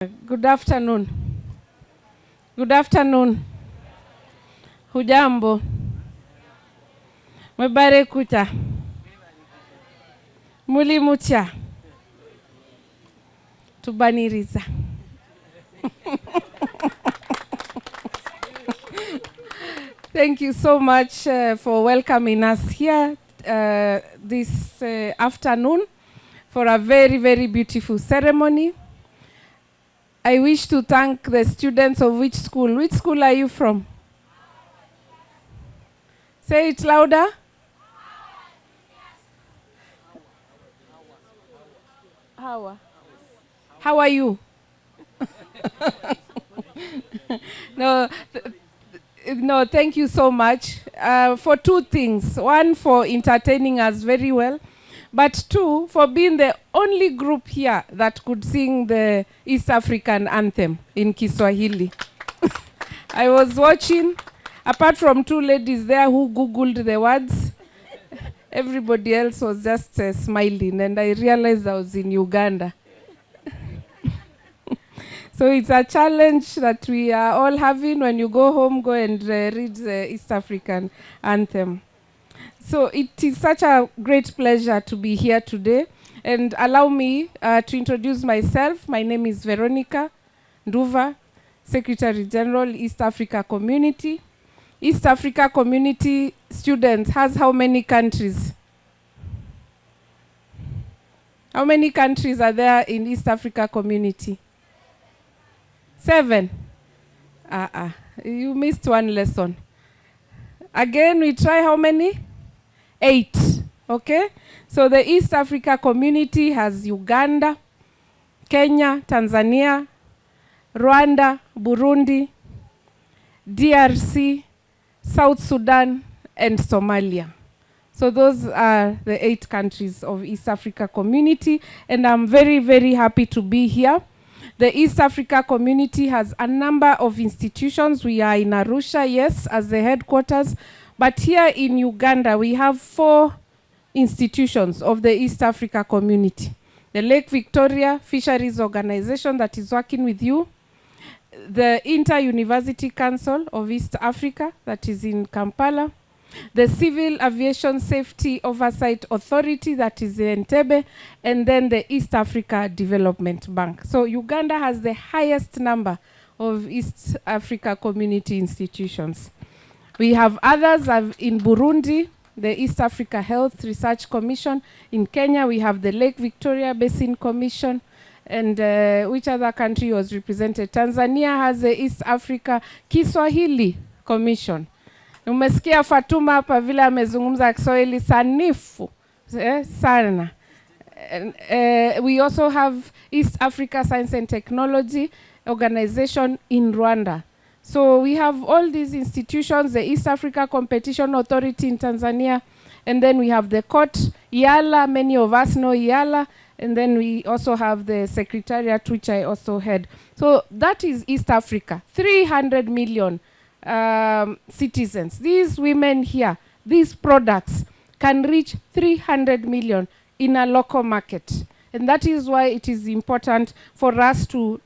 Good afternoon. Good afternoon. Hujambo. Mwebare kucha. Muli mucha. Tubaniriza. Thank you so much for welcoming us here this afternoon for a very, very beautiful ceremony. I wish to thank the students of which school? Which school are you from? Say it louder. How are you? No, thank you so much for two things. One, for entertaining us very well. But two, for being the only group here that could sing the East African anthem in Kiswahili. I was watching, apart from two ladies there who Googled the words, everybody else was just smiling, and I realized I was in Uganda. So it's a challenge that we are all having. When you go home, go and read the East African anthem. So it is such a great pleasure to be here today. And allow me to introduce myself. My name is Veronica Nduva, Secretary General, East Africa Community. East Africa Community students has how many countries? How many countries are there in East Africa Community? 7. You missed one lesson. Again, we try how many? 8. Okay? So the East Africa Community has Uganda, Kenya, Tanzania, Rwanda, Burundi, DRC, South Sudan, and Somalia. So those are the 8 countries of East Africa Community, and I'm very, very happy to be here. The East Africa Community has a number of institutions. We are in Arusha, yes, as the headquarters. But here in Uganda, we have 4 institutions of the East Africa Community. The Lake Victoria Fisheries Organization that is working with you. The Inter-University Council of East Africa that is in Kampala. The Civil Aviation Safety Oversight Authority that is in Entebbe, and then the East Africa Development Bank. So Uganda has the highest number of East Africa community institutions. We have others in Burundi, the East Africa Health Research Commission. In Kenya, we have the Lake Victoria Basin Commission. And which other country was represented? Tanzania has the East Africa Kiswahili Commission. Umesikia Fatuma hapa vile amezungumza Kiswahili sanifu sana. We also have East Africa Science and Technology Organization in Rwanda. So we have all these institutions, the East Africa Competition Authority in Tanzania, and then we have the court, EALA, many of us know EALA, and then we also have the Secretariat, which I also head. So that is East Africa, 300 million citizens. These women here, these products can reach 300 million in a local market. And that is why it is important for us to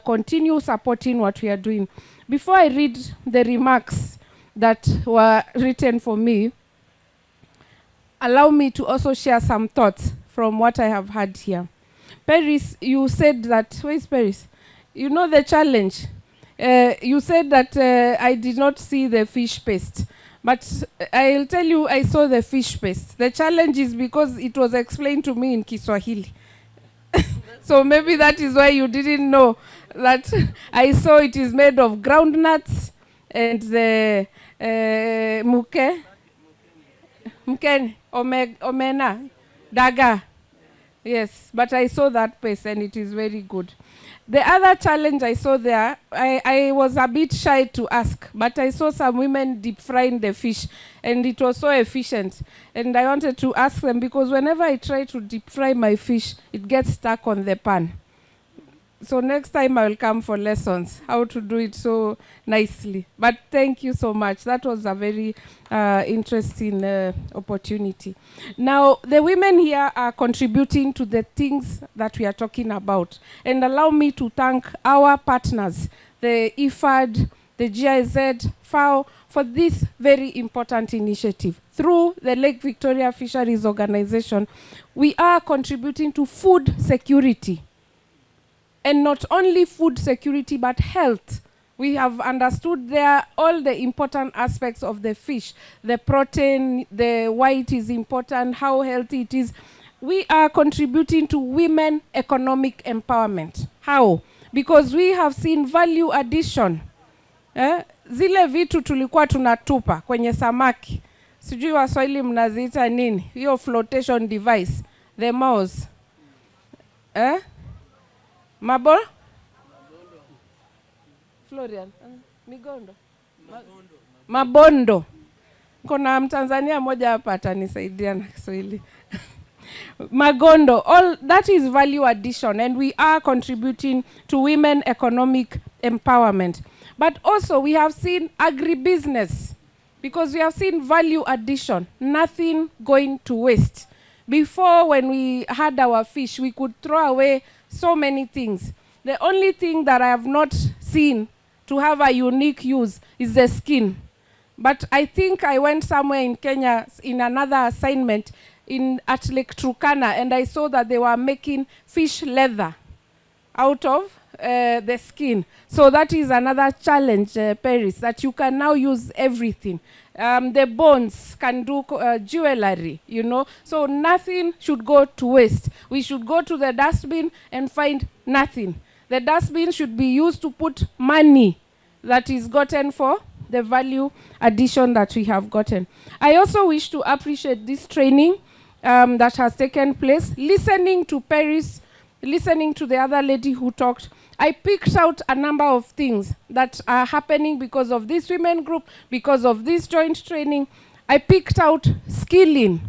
continue supporting what we are doing. Before I read the remarks that were written for me, allow me to also share some thoughts from what I have had here. Paris, you said that, where is Paris? You know the challenge. You said that I did not see the fish paste, but I'll tell you I saw the fish paste. The challenge is because it was explained to me in Kiswahili. So maybe that is why you didn't know that I saw it is made of groundnuts and the Mukene, Omena, Dagaa. Yes, but I saw that paste and it is very good. The other challenge I saw there, I was a bit shy to ask, but I saw some women deep frying the fish, and it was so efficient. And I wanted to ask them, because whenever I try to deep fry my fish, it gets stuck on the pan. So next time I will come for lessons, how to do it so nicely. But thank you so much. That was a very interesting opportunity. Now, the women here are contributing to the things that we are talking about. And allow me to thank our partners, the IFAD, the GIZ, FAO, for this very important initiative. Through the Lake Victoria Fisheries Organization, we are contributing to food security. And not only food security, but health. We have understood there all the important aspects of the fish. The protein, the why it is important, how healthy it is. We are contributing to women economic empowerment. How? Because we have seen value addition. Zile vitu tulikuwa tunatupa kwenye samaki. Sijui Waswahili mnaziita nini? Hiyo flotation device. The mouse. Mabol? Florian. Migondo. Mabondo. Kuna Mtanzania moja hapa atanisaidia na Kiswahili. Magondo. All that is value addition, and we are contributing to women economic empowerment. But also we have seen agribusiness, because we have seen value addition, nothing going to waste. Before, when we had our fish, we could throw away so many things. The only thing that I have not seen to have a unique use is the skin. But I think I went somewhere in Kenya in another assignment at Lake Turkana, and I saw that they were making fish leather out of the skin. So that is another challenge, Paris, that you can now use everything. The bones can do jewelry, you know. So nothing should go to waste. We should go to the dustbin and find nothing. The dustbin should be used to put money that is gotten for the value addition that we have gotten. I also wish to appreciate this training that has taken place. Listening to Paris, listening to the other lady who talked, I picked out a number of things that are happening because of this women group, because of this joint training. I picked out skilling.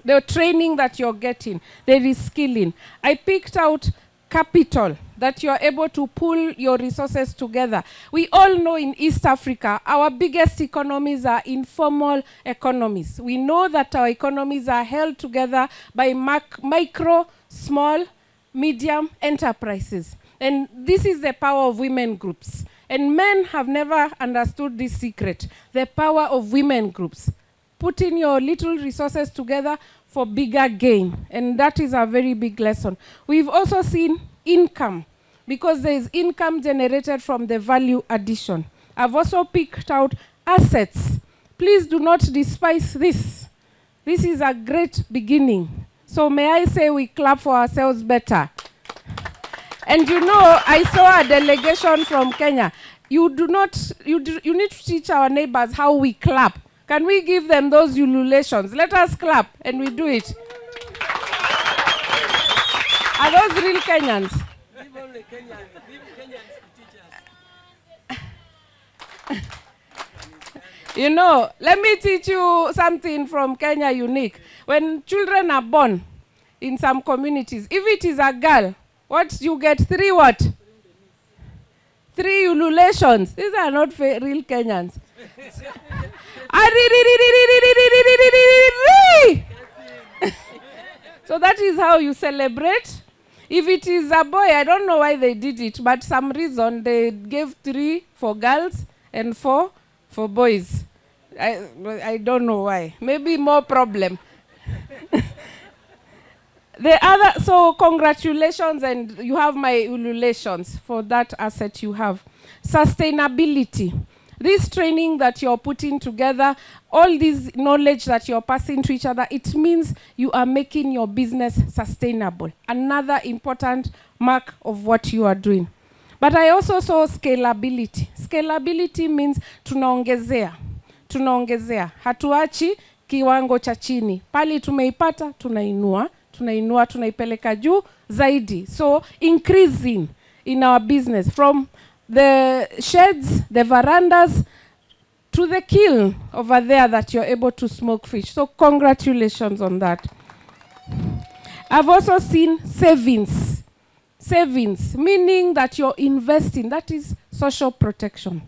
The training that you're getting, there is skilling. I picked out capital, that you're able to pull your resources together. We all know in East Africa, our biggest economies are informal economies. We know that our economies are held together by micro, small, medium enterprises. And this is the power of women groups. And men have never understood this secret, the power of women groups. Putting your little resources together for bigger gain. And that is a very big lesson. We've also seen income, because there is income generated from the value addition. I've also picked out assets. Please do not despise this. This is a great beginning. So may I say we clap for ourselves better. And you know, I saw a delegation from Kenya. You need to teach our neighbors how we clap. Can we give them those ululations? Let us clap, and we do it. Are those real Kenyans? Leave only Kenyans. Leave Kenyans to teach us. You know, let me teach you something from Kenya unique. When children are born in some communities, if it is a girl, what you get? 3 what? 3 ululations. These are not real Kenyans. So that is how you celebrate. If it is a boy, I don't know why they did it, but some reason they gave 3 for girls and 4 for boys. I don't know why. Maybe more problem. So congratulations, and you have my ululations for that asset you have. Sustainability. This training that you're putting together, all this knowledge that you're passing to each other, it means you are making your business sustainable. Another important mark of what you are doing. But I also saw scalability. Scalability means tunaongezea. Tunaongezea. Hatuachi kiwango cha chini. Pali tumeipata, tunainua. Tunainua, tunaipeleka juu zaidi. So increasing in our business from the sheds, the verandas, to the kiln over there that you're able to smoke fish. So congratulations on that. I've also seen savings. Savings, meaning that you're investing, that is social protection.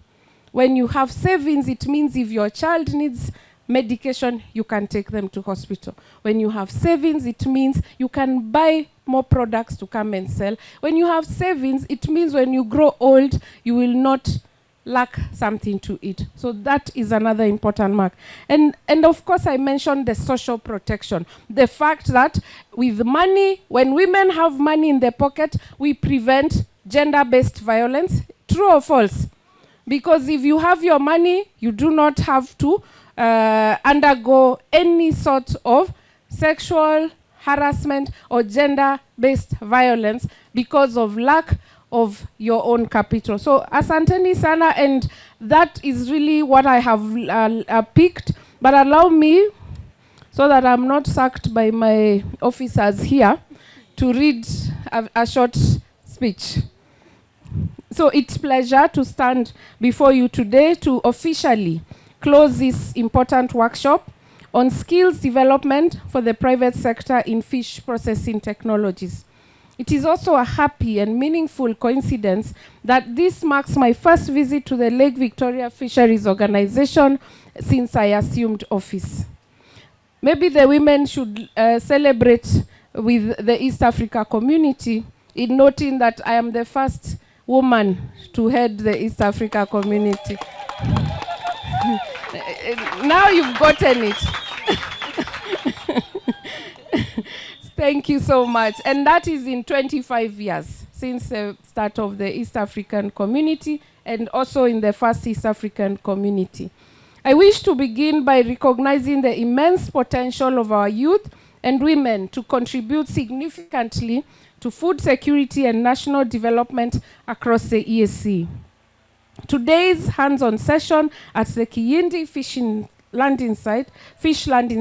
When you have savings, it means if your child needs medication, you can take them to hospital. When you have savings, it means you can buy more products to come and sell. When you have savings, it means when you grow old, you will not lack something to eat. So that is another important mark. And of course, I mentioned the social protection. The fact that with money, when women have money in their pocket, we prevent gender-based violence. True or false? Because if you have your money, you do not have to undergo any sort of sexual harassment or gender-based violence because of lack of your own capital. So asanteni sana, and that is really what I have picked. But allow me, so that I'm not sacked by my officers here, to read a short speech. So it's a pleasure to stand before you today to officially close this important workshop on skills development for the private sector in fish processing technologies. It is also a happy and meaningful coincidence that this marks my first visit to the Lake Victoria Fisheries Organization since I assumed office. Maybe the women should celebrate with the East Africa community in noting that I am the first woman to head the East Africa community. Now you've gotten it. Thank you so much. And that is in 25 years since the start of the East African community, and also in the first East African community. I wish to begin by recognizing the immense potential of our youth and women to contribute significantly to food security and national development across the EAC. Today's hands-on session at the Kiyindi fish landing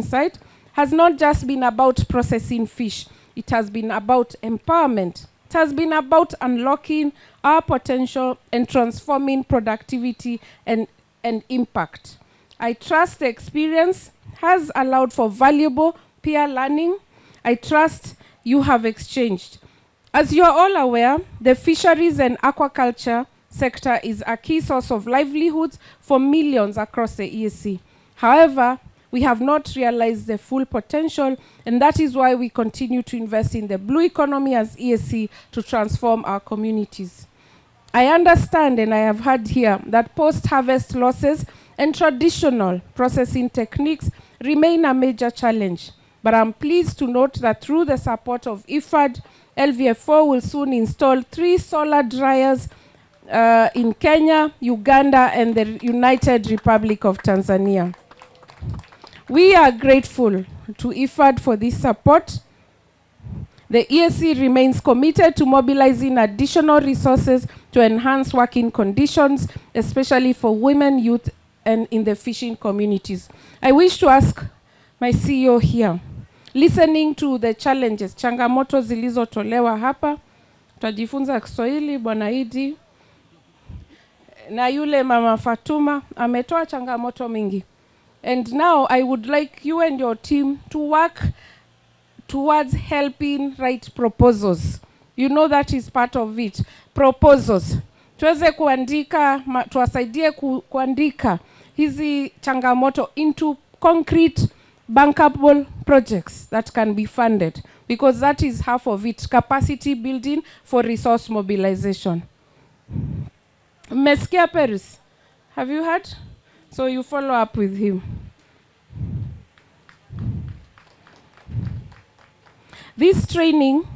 site has not just been about processing fish. It has been about empowerment. It has been about unlocking our potential and transforming productivity and impact. I trust the experience has allowed for valuable peer learning. I trust you have exchanged. As you are all aware, the fisheries and aquaculture sector is a key source of livelihoods for millions across the EAC. However, we have not realized the full potential, and that is why we continue to invest in the blue economy as EAC to transform our communities. I understand, and I have heard here, that post-harvest losses and traditional processing techniques remain a major challenge. But I'm pleased to note that through the support of IFAD, LVFO will soon install 3 solar dryers in Kenya, Uganda, and the United Republic of Tanzania. We are grateful to IFAD for this support. The EAC remains committed to mobilizing additional resources to enhance working conditions, especially for women, youth, and in the fishing communities. I wish to ask my CEO here, listening to the challenges, changamoto zilizotolewa hapa, tutajifunza Kiswahili, Bwana Idi, na yule Mama Fatuma, ametoa changamoto mingi. And now I would like you and your team to work towards helping write proposals. You know that is part of it. Proposals. Tuweze kuandika, tuwasaidie kuandika hizi changamoto into concrete bankable projects that can be funded, because that is half of it, capacity building for resource mobilization. Meskia Paris, have you heard? So you follow up with him. This training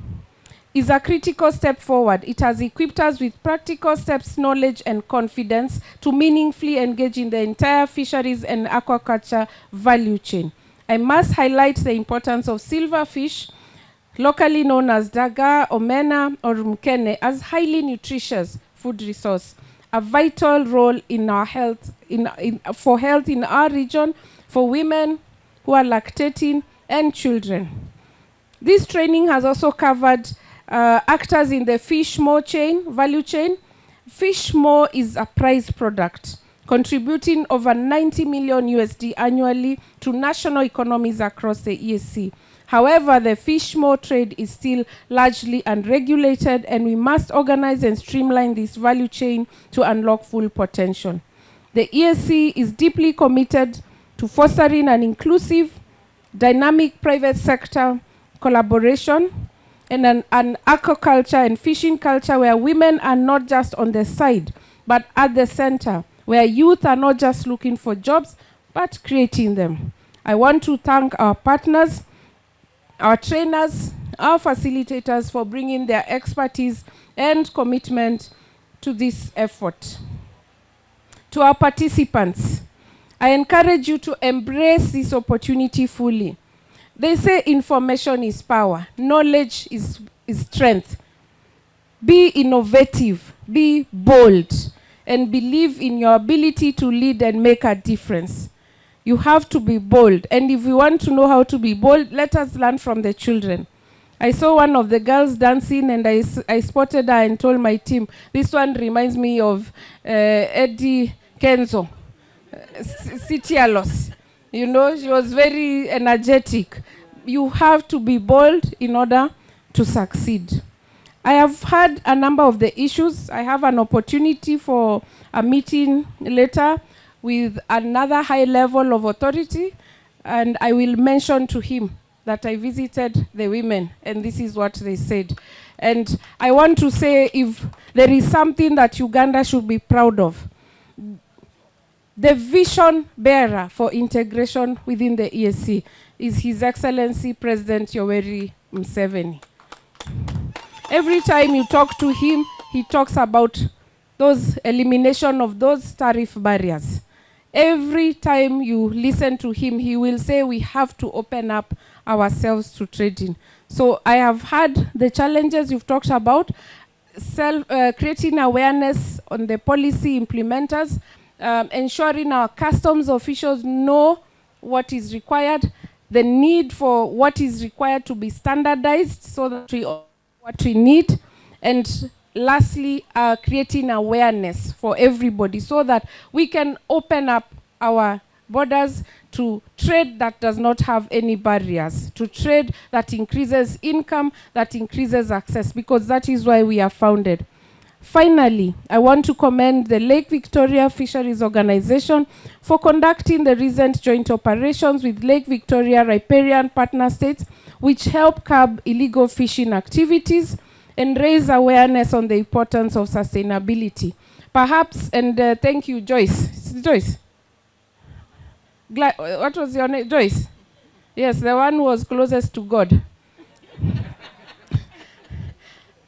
is a critical step forward. It has equipped us with practical steps, knowledge, and confidence to meaningfully engage in the entire fisheries and aquaculture value chain. I must highlight the importance of silverfish, locally known as Dagaa, Omena, or Mukene, as highly nutritious food resource, a vital role in our health, for health in our region, for women who are lactating, and children. This training has also covered actors in the fish maw value chain. Fish maw is a prized product, contributing over 90 million USD annually to national economies across the EAC. However, the fish meal trade is still largely unregulated, and we must organize and streamline this value chain to unlock full potential. The EAC is deeply committed to fostering an inclusive, dynamic private sector collaboration and an aquaculture and fishing culture where women are not just on the side, but at the center, where youth are not just looking for jobs, but creating them. I want to thank our partners, our trainers, our facilitators for bringing their expertise and commitment to this effort. To our participants, I encourage you to embrace this opportunity fully. They say information is power, knowledge is strength. Be innovative, be bold, and believe in your ability to lead and make a difference. You have to be bold, and if you want to know how to be bold, let us learn from the children. I saw one of the girls dancing, and I spotted her and told my team, this one reminds me of Eddie Kenzo, Sitialos. You know, she was very energetic. You have to be bold in order to succeed. I have had a number of the issues. I have an opportunity for a meeting later with another high level of authority, and I will mention to him that I visited the women, and this is what they said. And I want to say, if there is something that Uganda should be proud of, the vision bearer for integration within the EAC is His Excellency President Yoweri Museveni. Every time you talk to him, he talks about those elimination of those tariff barriers. Every time you listen to him, he will say we have to open up ourselves to trading. So I have had the challenges you've talked about, creating awareness on the policy implementers, ensuring our customs officials know what is required, the need for what is required to be standardized so that we know what we need, and lastly, creating awareness for everybody so that we can open up our borders to trade that does not have any barriers, to trade that increases income, that increases access, because that is why we are founded. Finally, I want to commend the Lake Victoria Fisheries Organization for conducting the recent joint operations with Lake Victoria riparian partner states, which help curb illegal fishing activities and raise awareness on the importance of sustainability. Perhaps, and thank you, Joyce. Joyce? What was your name? Joyce? Yes, the one who was closest to God.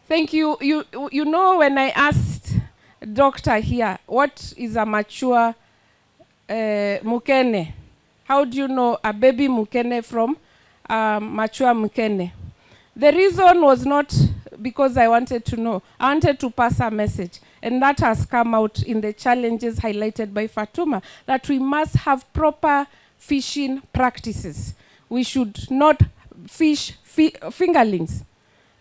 Thank you. You know, when I asked doctor here, what is a mature Mukene? How do you know a baby Mukene from mature Mukene? The reason was not because I wanted to know. I wanted to pass a message. And that has come out in the challenges highlighted by Fatuma, that we must have proper fishing practices. We should not fish fingerlings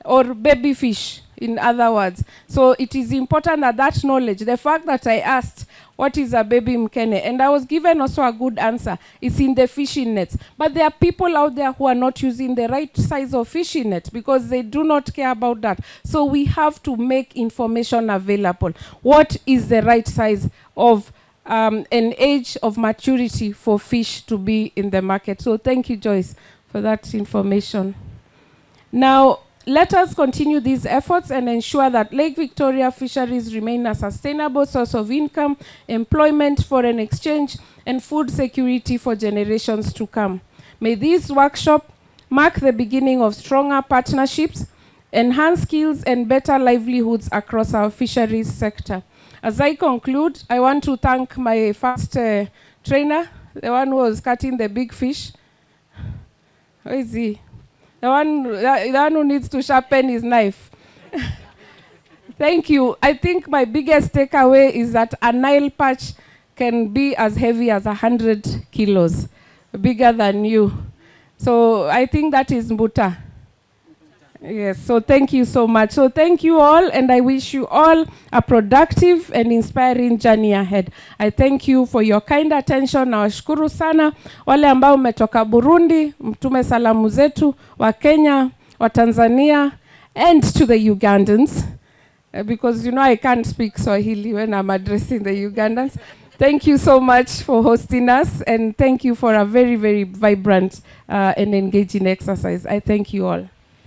or baby fish, in other words. So it is important that knowledge, the fact that I asked, what is a baby Mukene? And I was given also a good answer. It's in the fishing nets. But there are people out there who are not using the right size of fishing net because they do not care about that. So we have to make information available. What is the right size of an age of maturity for fish to be in the market? So thank you, Joyce, for that information. Now, let us continue these efforts and ensure that Lake Victoria fisheries remain a sustainable source of income, employment, foreign exchange, and food security for generations to come. May this workshop mark the beginning of stronger partnerships, enhance skills, and better livelihoods across our fisheries sector. As I conclude, I want to thank my first trainer, the one who was cutting the big fish. Where is he? The one who needs to sharpen his knife. Thank you. I think my biggest takeaway is that a Nile perch can be as heavy as 100 kilos, bigger than you. So I think that is Mbuta. Yes, so thank you so much. So thank you all, and I wish you all a productive and inspiring journey ahead. I thank you for your kind attention. Nawashukuru sana wale ambao mmetoka Burundi, mtume salamu zetu, wa Kenya, wa Tanzania, and to the Ugandans, because you know I can't speak Swahili when I'm addressing the Ugandans. Thank you so much for hosting us, and thank you for a very, very vibrant and engaging exercise. I thank you all.